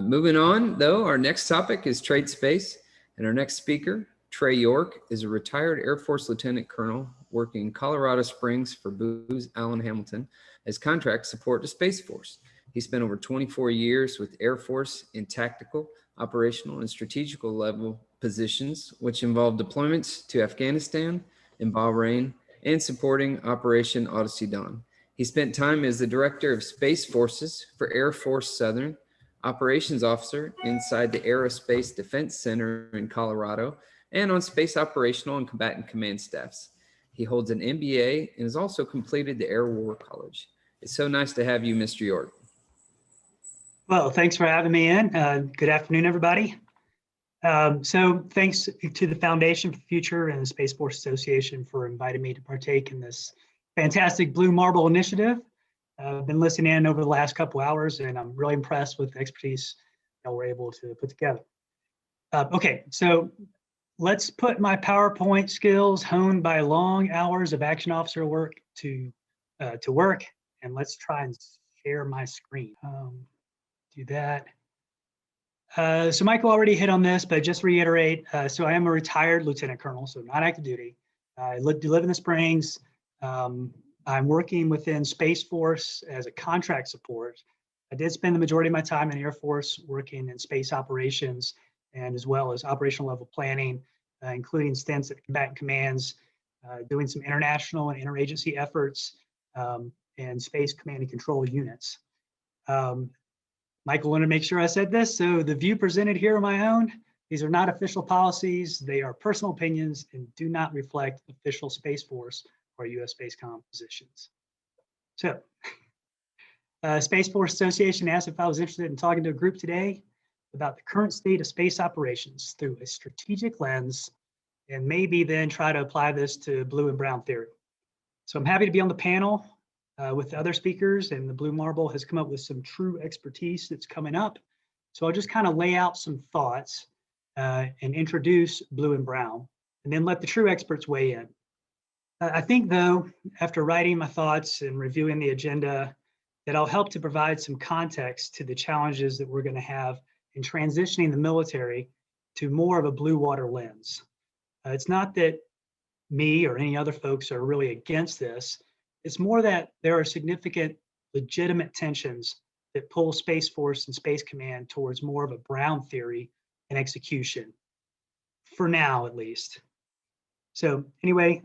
Moving on, though, our next topic is trade space, and our next speaker, Trae York, is a retired Air Force Lieutenant Colonel working in Colorado Springs for Booz Allen Hamilton as contract support to Space Force. He spent over 24 years with Air Force in tactical, operational, and strategical level positions, which involved deployments to Afghanistan and Bahrain and supporting Operation Odyssey Dawn. He spent time as the Director of Space Forces for Air Force Southern, Operations Officer inside the Aerospace Defense Center in Colorado, and on space operational and combatant command staffs. He holds an MBA and has also completed the Air War College. It's so nice to have you, Mr. York. Well, thanks for having me in. Good afternoon, everybody. So thanks to the Foundation for the Future and the Space Force Association for inviting me to partake in this fantastic Blue Marble initiative. I've been listening in over the last couple hours, and I'm really impressed with the expertise that we're able to put together. Okay, so let's put my PowerPoint skills honed by long hours of action officer work to work, and let's try and share my screen. Do that. So Michael already hit on this, but just reiterate, so I am a retired lieutenant colonel, so not active duty. I do live in the Springs. I'm working within Space Force as a contract support. I did spend the majority of my time in Air Force working in space operations and as well as operational level planning, including stints at combatant commands, doing some international and interagency efforts, and space command and control units. Michael wanted to make sure I said this, so the view presented here are my own. These are not official policies. They are personal opinions and do not reflect official Space Force or U.S. Space Comm positions. So, Space Force Association asked if I was interested in talking to a group today about the current state of space operations through a strategic lens, and maybe then try to apply this to blue and brown theory. So I'm happy to be on the panel with the other speakers, and the Blue Marble has come up with some true expertise that's coming up. So I'll just kind of lay out some thoughts and introduce blue and brown, and then let the true experts weigh in. I think, though, after writing my thoughts and reviewing the agenda, that I'll help to provide some context to the challenges that we're going to have in transitioning the military to more of a blue water lens. It's not that me or any other folks are really against this. It's more that there are significant legitimate tensions that pull Space Force and Space Command towards more of a brown theory and execution, for now at least. So anyway,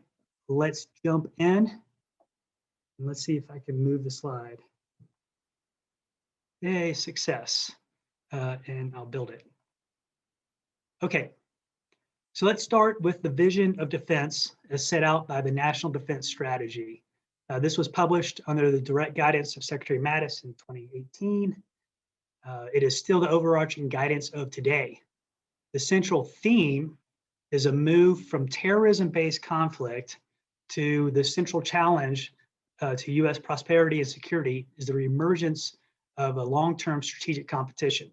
let's jump in and let's see if I can move the slide. Yay, success. And I'll build it. Okay, so let's start with the vision of defense as set out by the National Defense Strategy. This was published under the direct guidance of Secretary Mattis in 2018. It is still the overarching guidance of today. The central theme is a move from terrorism-based conflict to the central challenge to U.S. prosperity and security is the re-emergence of a long-term strategic competition.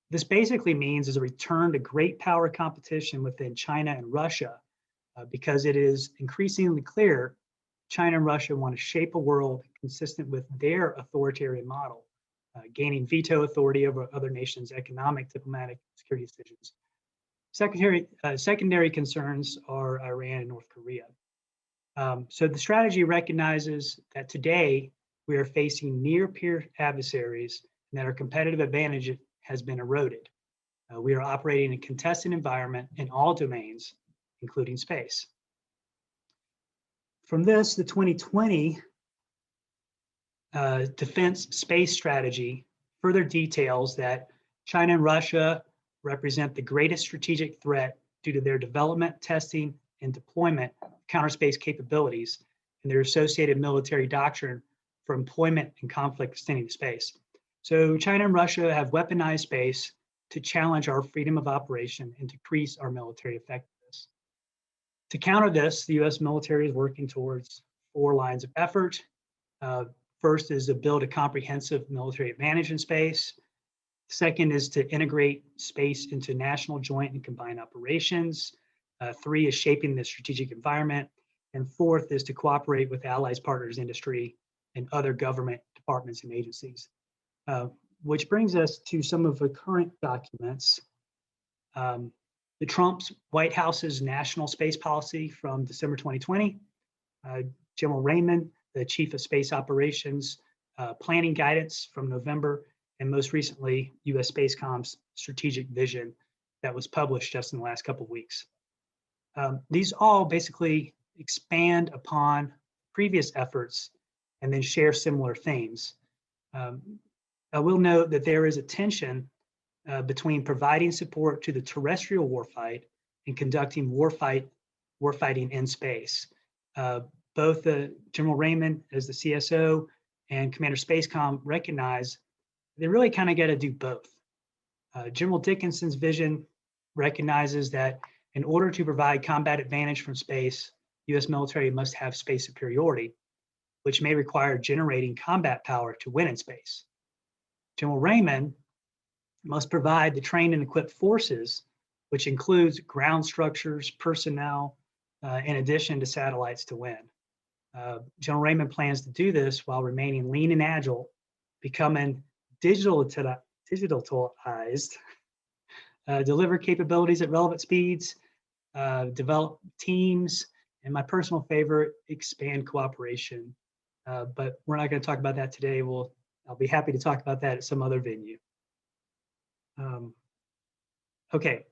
This basically means is a return to great power competition within China and Russia, because it is increasingly clear China and Russia want to shape a world consistent with their authoritarian model, gaining veto authority over other nations' economic, diplomatic, security decisions. Secondary concerns are Iran and North Korea. So the strategy recognizes that today we are facing near-peer adversaries and that our competitive advantage has been eroded. We are operating in a contested environment in all domains, including space. From this, the 2020 Defense Space Strategy further details that China and Russia represent the greatest strategic threat due to their development, testing, and deployment of counterspace capabilities and their associated military doctrine for employment and conflict extending to space. So China and Russia have weaponized space to challenge our freedom of operation and decrease our military effectiveness. To counter this, the U.S. military is working towards 4 lines of effort. First is to build a comprehensive military advantage in space. Second is to integrate space into national joint and combined operations. 3 is shaping the strategic environment. And 4th is to cooperate with allies, partners, industry, and other government departments and agencies. which brings us to some of the current documents. The Trump's White House's National Space Policy from December 2020, General Raymond, the Chief of Space Operations, Planning Guidance from November, and most recently, U.S. Spacecom's Strategic Vision that was published just in the last couple of weeks. These all basically expand upon previous efforts and then share similar themes. I will note that there is a tension between providing support to the terrestrial warfight and conducting warfighting in space. Both General Raymond as the CSO and Commander Spacecom recognize they really kind of got to do both. General Dickinson's vision recognizes that in order to provide combat advantage from space, U.S. military must have space superiority, which may require generating combat power to win in space. General Raymond must provide the trained and equipped forces, which includes ground structures, personnel, in addition to satellites to win. General Raymond plans to do this while remaining lean and agile, becoming digitalized, deliver capabilities at relevant speeds, develop teams, and my personal favorite, expand cooperation. But we're not going to talk about that today. I'll be happy to talk about that at some other venue. Okay,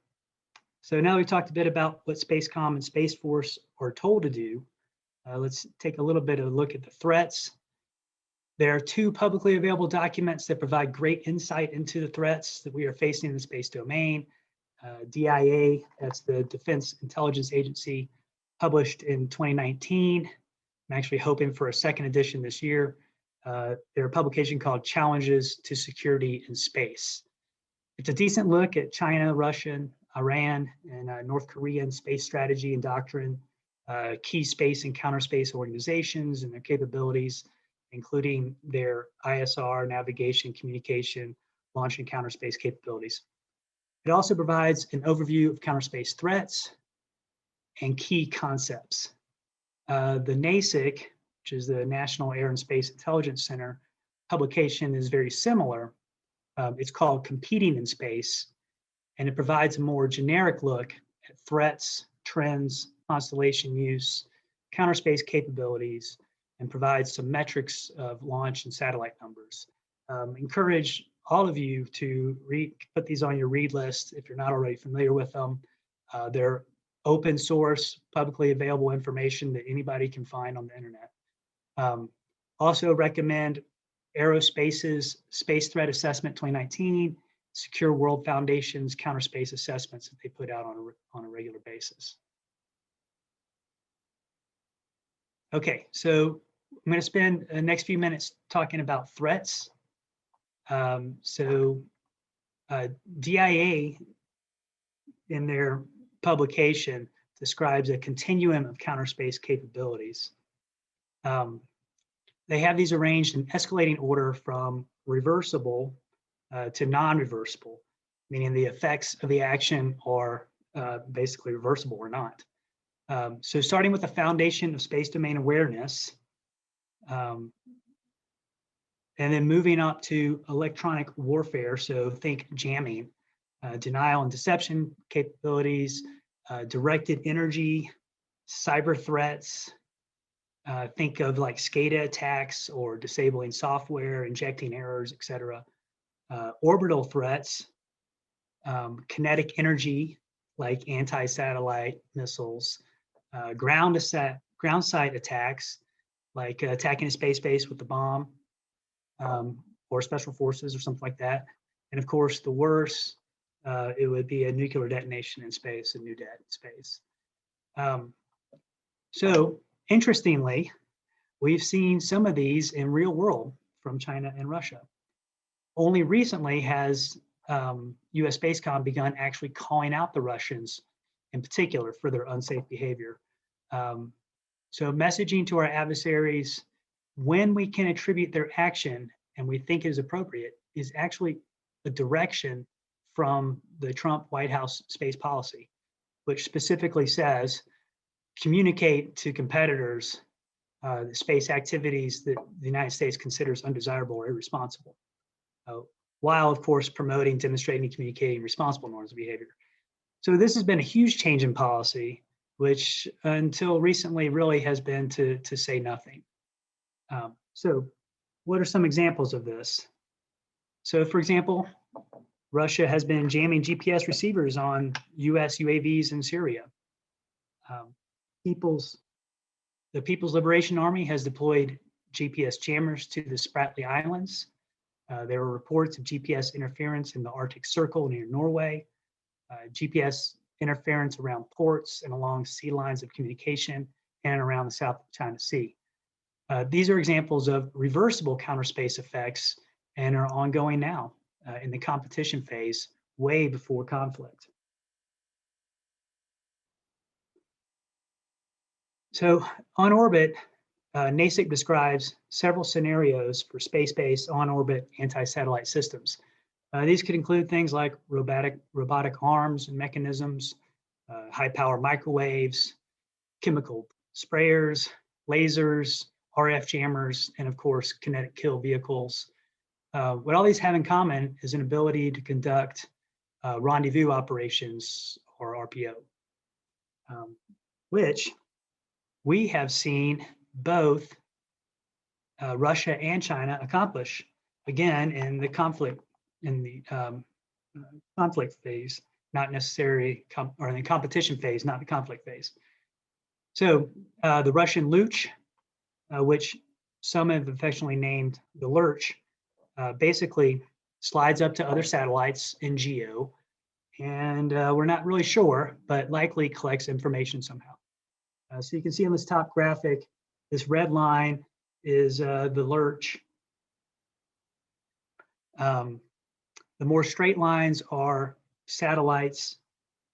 so now we've talked a bit about what Spacecom and Space Force are told to do. Let's take a little bit of a look at the threats. There are two publicly available documents that provide great insight into the threats that we are facing in the space domain. DIA, that's the Defense Intelligence Agency, published in 2019. I'm actually hoping for a second edition this year. Their publication called Challenges to Security in Space. It's a decent look at China, Russian, Iran, and North Korean space strategy and doctrine, key space and counterspace organizations and their capabilities, including their ISR, navigation, communication, launch and counterspace capabilities. It also provides an overview of counterspace threats and key concepts. The NASIC, which is the National Air and Space Intelligence Center, publication is very similar. It's called Competing in Space, and it provides a more generic look at threats, trends, constellation use, counterspace capabilities, and provides some metrics of launch and satellite numbers. Encourage all of you to put these on your read list if you're not already familiar with them. They're open source, publicly available information that anybody can find on the internet. Also recommend Aerospace's Space Threat Assessment 2019, Secure World Foundation's counterspace assessments that they put out on a regular basis. Okay, so I'm going to spend the next few minutes talking about threats. DIA in their publication describes a continuum of counterspace capabilities. They have these arranged in escalating order from reversible to non-reversible, meaning the effects of the action are basically reversible or not. So starting with the foundation of space domain awareness, and then moving up to electronic warfare, so think jamming, denial and deception capabilities, directed energy, cyber threats, think of like SCADA attacks or disabling software, injecting errors, etc. Orbital threats, kinetic energy, like anti-satellite missiles, ground site attacks, like attacking a space base with the bomb, or special forces or something like that. And of course, the worst, it would be a nuclear detonation in space, a new det in space. So interestingly, we've seen some of these in real world from China and Russia. Only recently has US Spacecom begun actually calling out the Russians in particular for their unsafe behavior. So messaging to our adversaries when we can attribute their action and we think it is appropriate is actually a direction from the Trump White House space policy, which specifically says, communicate to competitors the space activities that the United States considers undesirable or irresponsible. while of course promoting, demonstrating, and communicating responsible norms of behavior. So this has been a huge change in policy, which until recently really has been to say nothing. So what are some examples of this? So for example, Russia has been jamming GPS receivers on US UAVs in Syria. The People's Liberation Army has deployed GPS jammers to the Spratly Islands. There are reports of GPS interference in the Arctic Circle near Norway, GPS interference around ports and along sea lines of communication and around the South China Sea. These are examples of reversible counterspace effects and are ongoing now in the competition phase, way before conflict. So on orbit, NASIC describes several scenarios for space-based on-orbit anti-satellite systems. These could include things like robotic arms and mechanisms, high-power microwaves, chemical sprayers, lasers, RF jammers, and of course, kinetic kill vehicles. What all these have in common is an ability to conduct rendezvous operations, or RPO, which we have seen both Russia and China accomplish, again, in the conflict phase, not necessarily, or in the competition phase, not the conflict phase. So the Russian Luch, which some have affectionately named the Lurch, basically slides up to other satellites in geo, and we're not really sure, but likely collects information somehow. So you can see on this top graphic, this red line is the Lurch. The more straight lines are satellites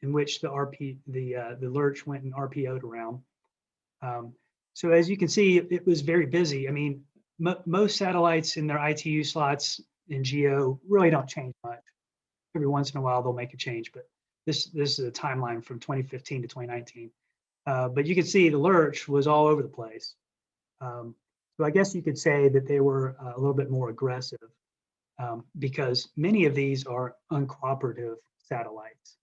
in which the Lurch went and RPO'd around. So as you can see, it was very busy. I mean, most satellites in their ITU slots in GEO really don't change much. Every once in a while, they'll make a change, but this is a timeline from 2015 to 2019. But you can see the Lurch was all over the place. So I guess you could say that they were a little bit more aggressive because many of these are uncooperative satellites.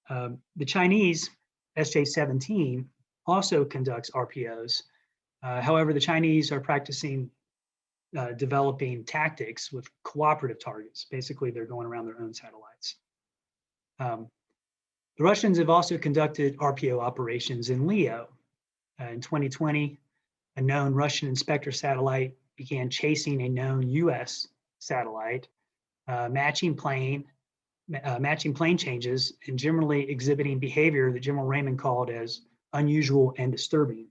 The Chinese SJ-17 also conducts RPOs. However, the Chinese are practicing developing tactics with cooperative targets. Basically, they're going around their own satellites. The Russians have also conducted RPO operations in LEO. In 2020, a known Russian inspector satellite began chasing a known US satellite, matching plane changes and generally exhibiting behavior that General Raymond called as unusual and disturbing.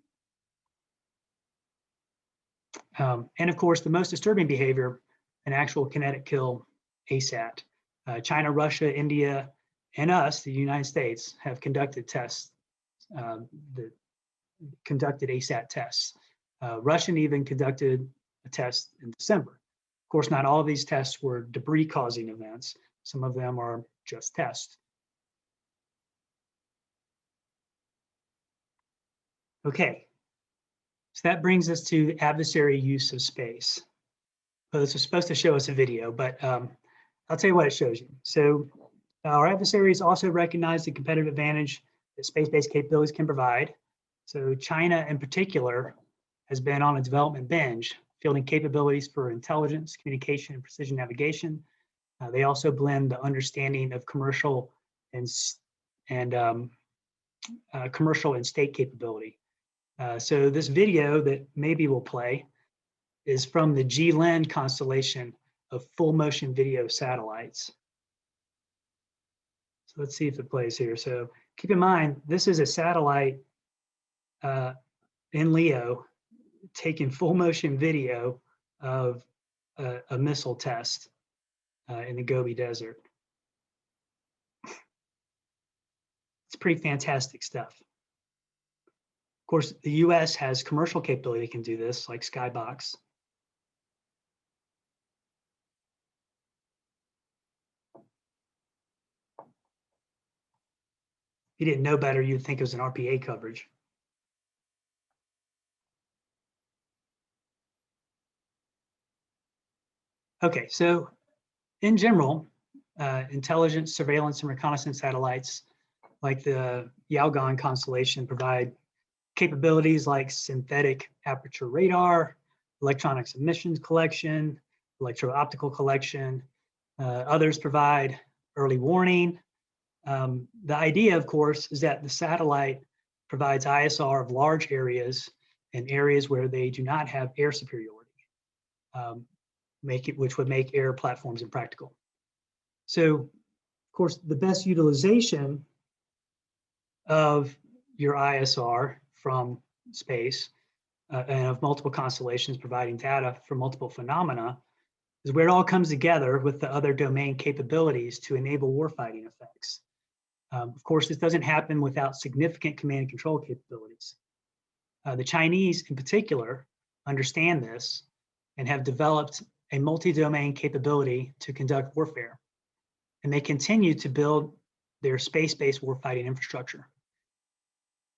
And of course, the most disturbing behavior, an actual kinetic kill ASAT. China, Russia, India, and us, the United States, have conducted tests, conducted ASAT tests. Russian even conducted a test in December. Of course, not all of these tests were debris-causing events. Some of them are just tests. Okay, so that brings us to adversary use of space. Well, this was supposed to show us a video, but I'll tell you what it shows you. So our adversaries also recognize the competitive advantage that space-based capabilities can provide. So China in particular has been on a development binge, fielding capabilities for intelligence, communication, and precision navigation. They also blend the understanding of commercial and state capability. So this video that maybe we'll play is from the G-LEN constellation of full motion video satellites. So let's see if it plays here. So keep in mind, this is a satellite in LEO taking full motion video of a missile test in the Gobi Desert. It's pretty fantastic stuff. Of course, the US has commercial capability that can do this, like Skybox. If you didn't know better, you'd think it was an RPA coverage. Okay, so in general, intelligence, surveillance, and reconnaissance satellites like the Yaogan constellation provide capabilities like synthetic aperture radar, electronics emissions collection, electro-optical collection. Others provide early warning. The idea, of course, is that the satellite provides ISR of large areas and areas where they do not have air superiority, which would make air platforms impractical. So, of course, the best utilization of your ISR from space and of multiple constellations providing data for multiple phenomena is where it all comes together with the other domain capabilities to enable warfighting effects. Of course, this doesn't happen without significant command and control capabilities. The Chinese, in particular, understand this and have developed a multi-domain capability to conduct warfare. And they continue to build their space-based warfighting infrastructure.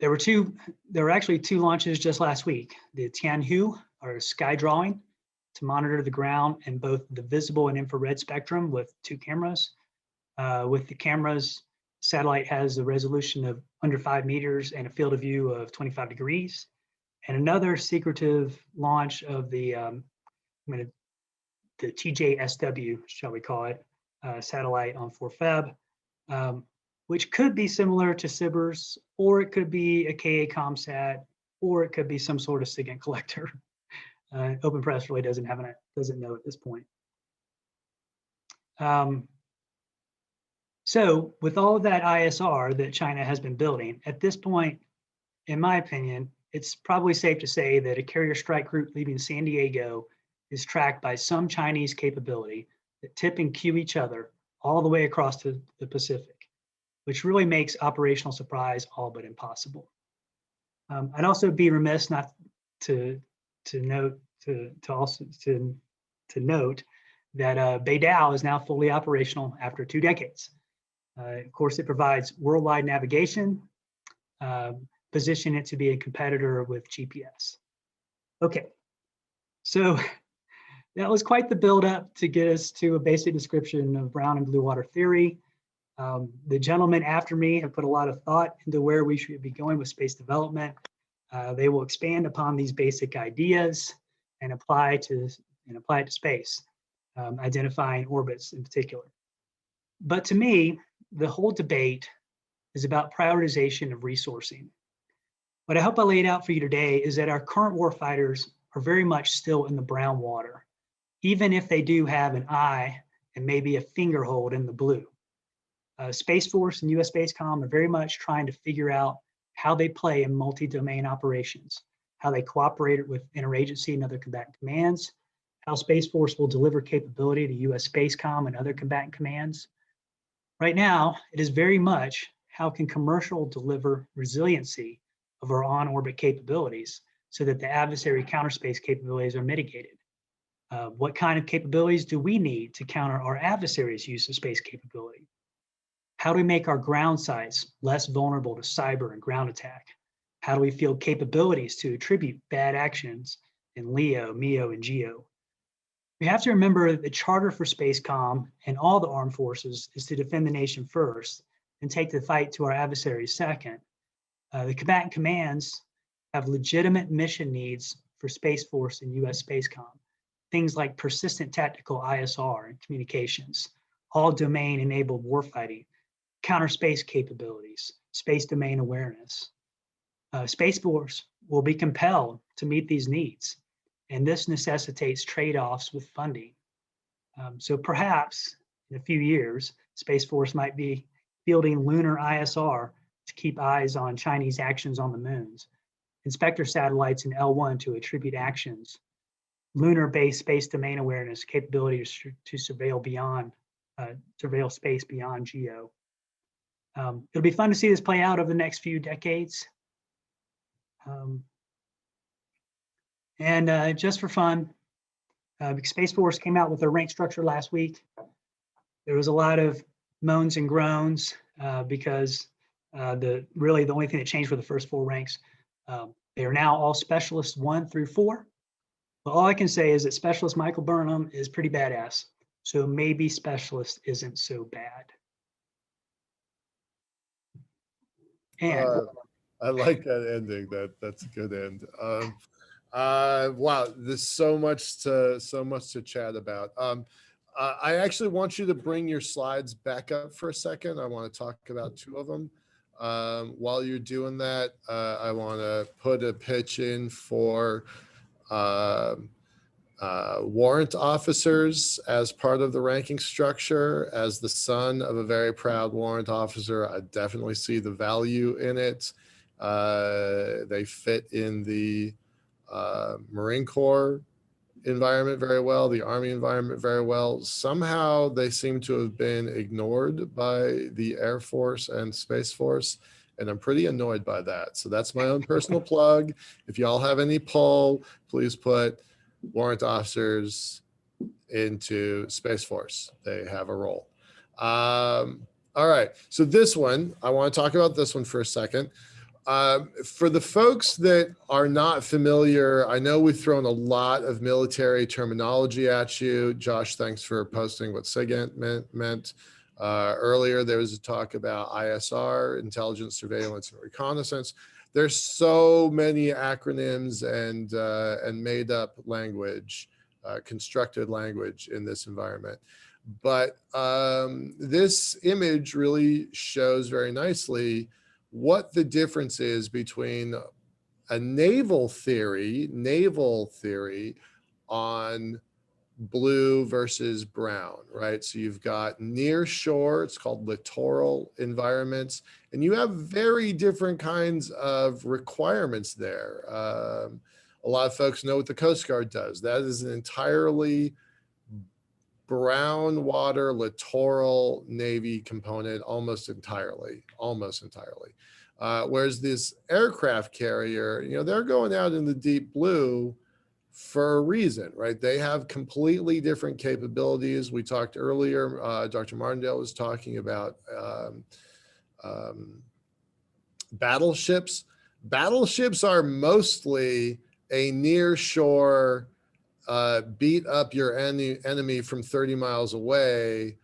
There were actually two launches just last week. The Tianhu, or sky drawing, to monitor the ground in both the visible and infrared spectrum with 2 cameras. With the cameras, satellite has a resolution of under 5 meters and a field of view of 25 degrees. And another secretive launch of the TJSW, shall we call it, satellite on 4 Feb, which could be similar to SBIRS, or it could be a KA ComSat, or it could be some sort of SIGINT collector. Open Press really doesn't know at this point. So with all of that ISR that China has been building, at this point, in my opinion, it's probably safe to say that a carrier strike group leaving San Diego is tracked by some Chinese capability that tip and cue each other all the way across to the Pacific, which really makes operational surprise all but impossible. I'd also be remiss not to note that Beidou is now fully operational after 2 decades. Of course, it provides worldwide navigation, position it to be a competitor with GPS. Okay, so that was quite the buildup to get us to a basic description of brown and blue water theory. The gentlemen after me have put a lot of thought into where we should be going with space development. They will expand upon these basic ideas and apply it to space, identifying orbits in particular. But to me, the whole debate is about prioritization of resourcing. What I hope I laid out for you today is that our current warfighters are very much still in the brown water, even if they do have an eye and maybe a finger hold in the blue. Space Force and US Space Comm are very much trying to figure out how they play in multi-domain operations, how they cooperate with interagency and other combatant commands, how Space Force will deliver capability to US Space Comm and other combatant commands. Right now, it is very much how can commercial deliver resiliency of our on-orbit capabilities so that the adversary counterspace capabilities are mitigated. What kind of capabilities do we need to counter our adversaries' use of space capability? How do we make our ground sites less vulnerable to cyber and ground attack? How do we field capabilities to attribute bad actions in LEO, MEO, and GEO? We have to remember that the charter for Space Comm and all the armed forces is to defend the nation first and take the fight to our adversaries second. The combatant commands have legitimate mission needs for Space Force and US Space Comm. Things like persistent tactical ISR and communications, all domain-enabled warfighting, counterspace capabilities, space domain awareness. Space Force will be compelled to meet these needs, and this necessitates trade-offs with funding. So perhaps in a few years, Space Force might be fielding lunar ISR to keep eyes on Chinese actions on the moons, inspector satellites in L1 to attribute actions, lunar-based space domain awareness capability to surveil space beyond GEO. It'll be fun to see this play out over the next few decades. Just for fun, Space Force came out with their rank structure last week. There was a lot of moans and groans because the only thing that changed for the first 4 ranks, they are now all specialists 1 through 4. But all I can say is that Specialist Michael Burnham is pretty badass. So maybe specialist isn't so bad. And I like that ending. That's a good end. Wow, there's so much to chat about. I actually want you to bring your slides back up for a second. I want to talk about two of them. While you're doing that, I want to put a pitch in for warrant officers as part of the ranking structure. As the son of a very proud warrant officer, I definitely see the value in it. They fit in the Marine Corps environment very well, the Army environment very well. Somehow they seem to have been ignored by the Air Force and Space Force, and I'm pretty annoyed by that. So that's my own personal plug. If y'all have any pull, please put warrant officers into Space Force. They have a role. All right, so this one, I want to talk about this one for a second. For the folks that are not familiar, I know we've thrown a lot of military terminology at you. Josh, thanks for posting what SIGINT meant. Earlier, there was a talk about ISR, intelligence, surveillance, and reconnaissance. There's so many acronyms and made up language, constructed language in this environment. But this image really shows very nicely what the difference is between a naval theory on blue versus brown, right? So you've got near shore, it's called littoral environments, and you have very different kinds of requirements there. A lot of folks know what the Coast Guard does. That is an entirely brown water littoral Navy component, almost entirely. Whereas this aircraft carrier, you know, they're going out in the deep blue for a reason, right? They have completely different capabilities. We talked earlier, Dr. Martindale was talking about battleships. Battleships are mostly a near shore, beat up your enemy from 30 miles away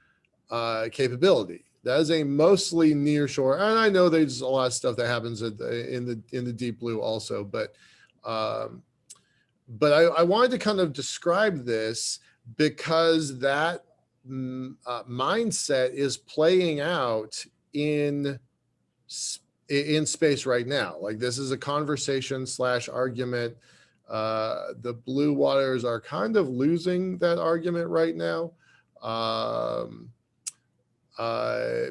capability. That is a mostly near shore, and I know there's a lot of stuff that happens in the deep blue also, but I wanted to kind of describe this because that mindset is playing out in space right now. Like, this is a conversation / argument. The blue waters are kind of losing that argument right now.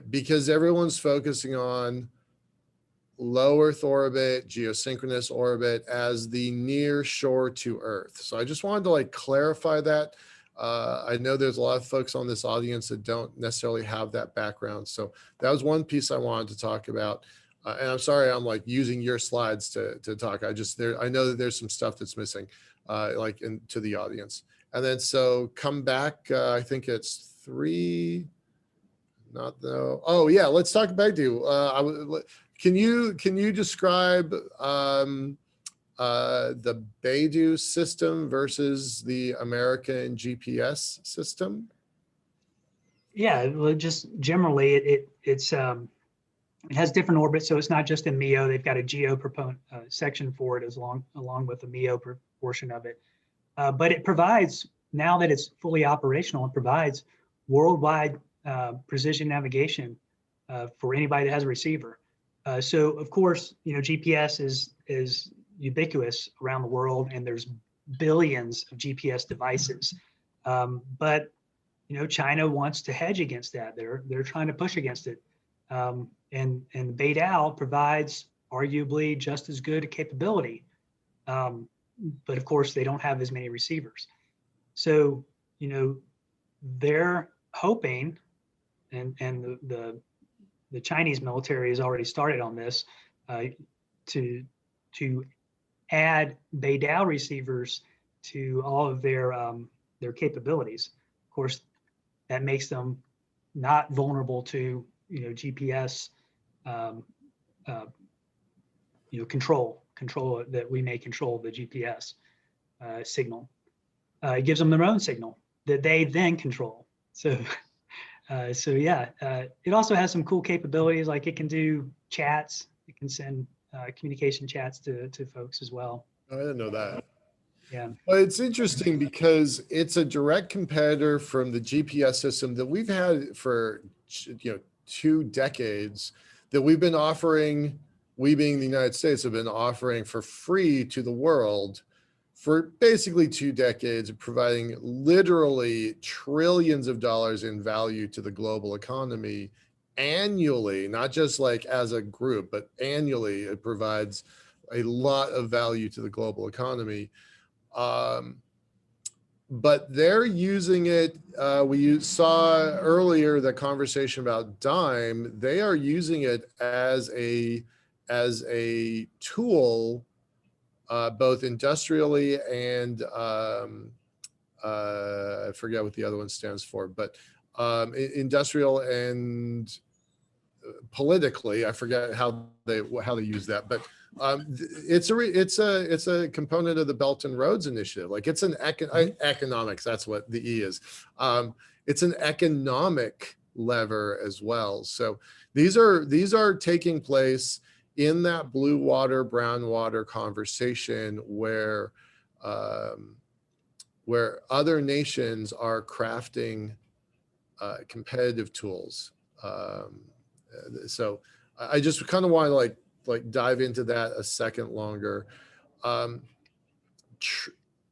Because everyone's focusing on low Earth orbit, geosynchronous orbit as the near shore to Earth. So I just wanted to like clarify that. I know there's a lot of folks on this audience that don't necessarily have that background. So that was one piece I wanted to talk about. And I'm sorry, I'm like using your slides to talk. I know that there's some stuff that's missing, like to the audience. And then so come back, I think it's 3. Not though. Oh yeah, let's talk about you. Can you describe the Beidou system versus the American GPS system? yeah, well, just generally it has different orbits, so it's not just a MEO. They've got a geo section for it along with the MEO portion of it. But it provides, now that it's fully operational, it provides worldwide precision navigation for anybody that has a receiver. So of course, you know, GPS is ubiquitous around the world, and there's billions of GPS devices. But you know, China wants to hedge against that. They're trying to push against it. And Beidou provides arguably just as good a capability. But of course, they don't have as many receivers. So, you know, they're hoping, and the Chinese military has already started on this, to add Beidou receivers to all of their capabilities. Of course, that makes them not vulnerable to, you know, GPS, you know, control that we may control the GPS signal. It gives them their own signal that they then control. So yeah, it also has some cool capabilities, like it can do chats. It can send communication chats to folks as well. I didn't know that. Yeah. Well, it's interesting because it's a direct competitor from the GPS system that we've had for 2 decades, that we've been offering, we being the United States have been offering for free to the world for basically 2 decades, providing literally trillions of dollars in value to the global economy annually, not just like as a group, but annually. It provides a lot of value to the global economy. But they're using it. We saw earlier the conversation about DIME. They are using it as a tool, both industrially and I forget what the other one stands for, but industrial and politically. I forget how they use that, but it's a component of the Belt and Roads Initiative. Like it's an economics. That's what the E is. It's an economic lever as well. So these are taking place in that blue water, brown water conversation where other nations are crafting competitive tools. So I just kind of want to like dive into that a second longer.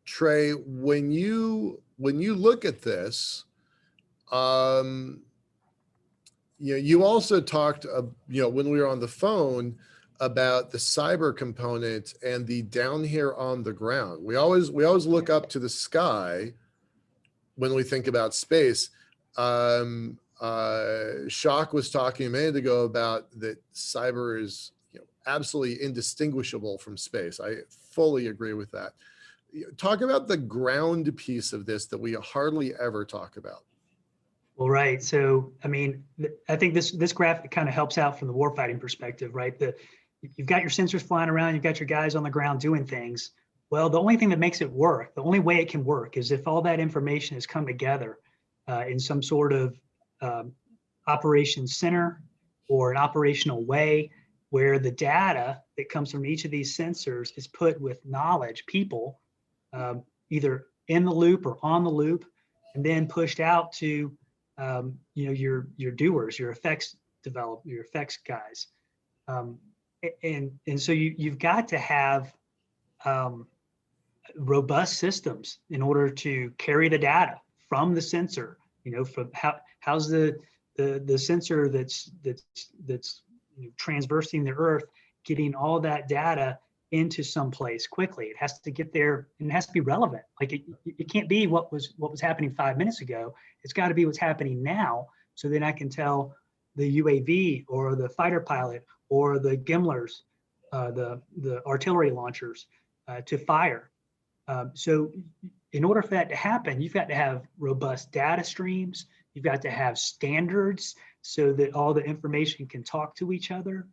Trae, when you look at this, you also talked, when we were on the phone, about the cyber component and the down here on the ground. We always look up to the sky when we think about space. Shock was talking a minute ago about that cyber is absolutely indistinguishable from space. I fully agree with that. Talk about the ground piece of this that we hardly ever talk about. Well, right. So, I mean, I think this graphic kind of helps out from the warfighting perspective, right? You've got your sensors flying around, you've got your guys on the ground doing things. Well, the only thing that makes it work, the only way it can work, is if all that information has come together in some sort of operations center or an operational way, where the data that comes from each of these sensors is put with knowledge, people, either in the loop or on the loop, and then pushed out to your doers, your effects guys. And so you've got to have robust systems in order to carry the data from the sensor. From how's the sensor that's transversing the Earth getting all that data into some place quickly. It has to get there, and it has to be relevant. Like it can't be what was happening 5 minutes ago. It's got to be what's happening now. So then I can tell the UAV or the fighter pilot or the GIMLers, the artillery launchers, to fire. So in order for that to happen, you've got to have robust data streams. You've got to have standards so that all the information can talk to each other.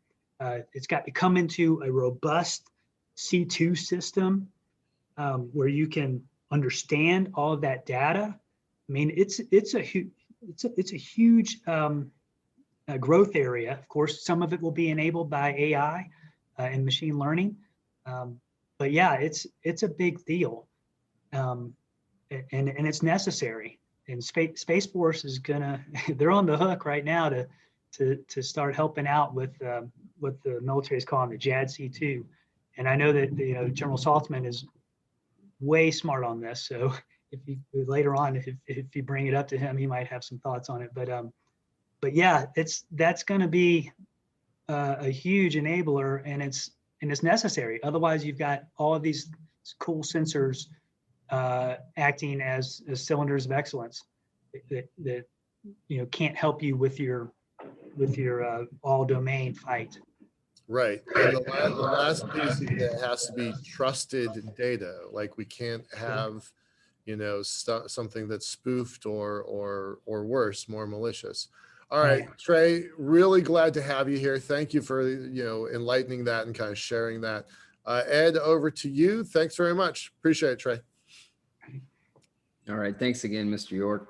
It's got to come into a robust C2 system where you can understand all of that data. I mean, it's a huge growth area. Of course, some of it will be enabled by AI and machine learning. But yeah, it's a big deal, and it's necessary. And Space Force is they're on the hook right now to start helping out with what the military is calling the JADC2. And I know that General Saltzman is way smart on this. So if later on, if you bring it up to him, he might have some thoughts on it. But yeah, that's going to be a huge enabler, and it's necessary. Otherwise, you've got all of these cool sensors acting as cylinders of excellence that can't help you with your all domain fight. Right. And the last piece, it has to be trusted data. Like we can't have, something that's spoofed or worse, more malicious. All right, Trae, really glad to have you here. Thank you for, enlightening that and kind of sharing that. Ed, over to you. Thanks very much. Appreciate it, Trae. All right. Thanks again, Mr. York.